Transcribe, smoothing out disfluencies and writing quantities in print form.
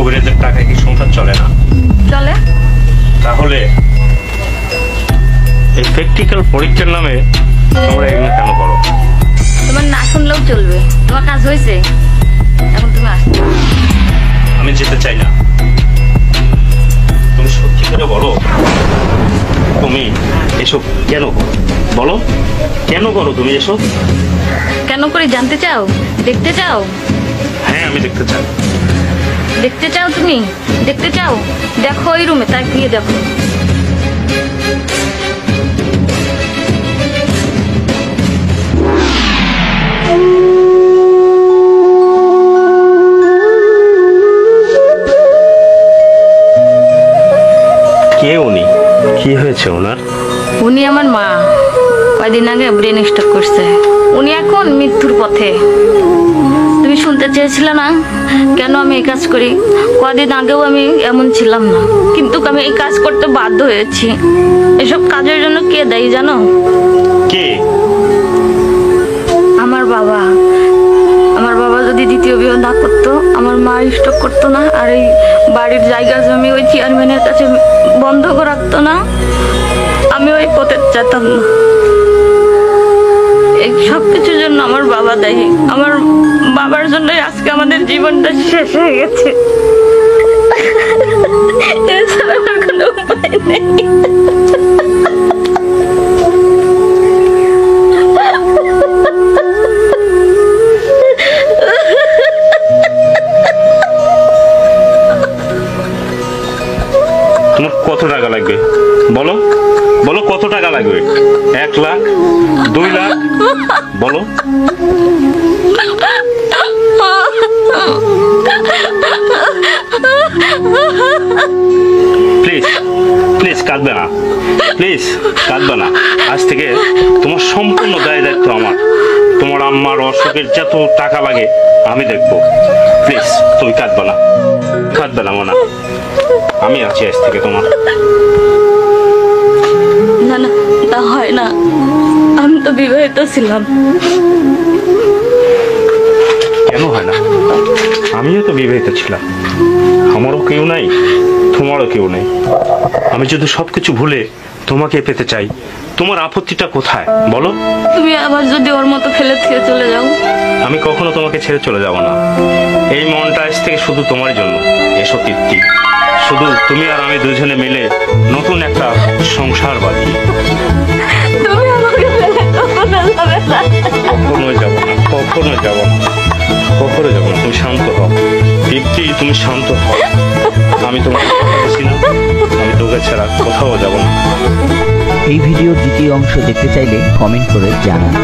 কবিরাজের টাকায় কি সংসার চলে না? চলে। তাহলে এই প্র্যাকটিক্যাল পরীক্ষার নামে তোমরা এগুলো কেন করো? তোমার না শুনলেও চলবে, তোমার কাজ হয়েছে, এখন তুমি আসতে। আমি যেতে চাই না। তুমি সত্যি করে বলো, তুমি এসব কেন করো? বলো কেন করো তুমি এসব? কেন করে জানতে চাও? দেখতে চাও? হ্যাঁ, আমি দেখতে চাই। দেখতে চাও? তুমি দেখতে চাও? দেখো ওই রুমে, তাই গিয়ে দেখো। কে উনি? কি হয়েছে ওনার? উনি আমার মা, কয়দিন আগে ব্রেন স্ট্রোক করছে। উনি এখন মৃত্যুর পথে। তুমি শুনতে চেয়েছিলে না কেন আমি এই কাজ করি? কদিন আগেও আমি এমন ছিলাম না, কিন্তু আমি এই কাজ করতে বাধ্য হয়েছি। এসব কাজের জন্য কে দায়ী জানো? কে? আমার বাবা। আমার বাবা যদি দ্বিতীয় বিয়ে না করতো, আমার মা স্ট্রোক করতো না, আর এই বাড়ির জায়গা জমি ওই চেয়ারম্যানের কাছে বন্ধক রাখতো না, আমি ওই পথে যেতাম না। এই সব কিছুর জন্য আমার বাবা দায়ী। আমার বাবার জন্যই আজকে আমাদের জীবনটা শেষ হয়ে গেছে। এছাড়া আর কোনো উপায় নেই। তোমার কত টাকা লাগবে বলো? বলো কত টাকা লাগবে? 1 লাখ, 2 লাখ, বলো। প্লিজ প্লিজ কাঁদবে না, প্লিজ কাঁদবে না। আজ থেকে তোমার সম্পূর্ণ দায় দায়িত্ব আমার। তোমার আম্মার অসুখের যত টাকা লাগে আমি দেখবো। প্লিজ তুমি কাঁদবে না, কাঁদবে না মোনা, আমি আছি আজ থেকে তোমার। না না, তা হয় না, আমি তো বিবাহিত ছিলাম। কেন হয় না? আমিও তো বিবাহিত ছিলাম। আমারও কেউ নাই, তোমারও কেউ নেই। আমি যদি সবকিছু ভুলে তোমাকে পেতে চাই, তোমার আপত্তিটা কোথায় বলো? তুমি আবার যদি ওর মতো ফেলে দিয়ে চলে যাও? আমি কখনো তোমাকে ছেড়ে চলে যাব না। এই মনটা আজ থেকে শুধু তোমার জন্য। এসো তৃপ্তি, শুধু তুমি আর আমি দুজনে মিলে নতুন একটা সংসার বাঁধি। তুমি আমাকে ফেলে কখনো যাবে না। কখনো যাব না, কখনো যাব না, কখনো যাব না। তুমি শান্ত হও তৃপ্তি, তুমি শান্ত হও। আমি তোমাকে বলছি না, আমি তোকে ছাড়া কোথাও যাব না। এই ভিডিওর দ্বিতীয় অংশ দেখতে চাইলে কমেন্ট করে জানান।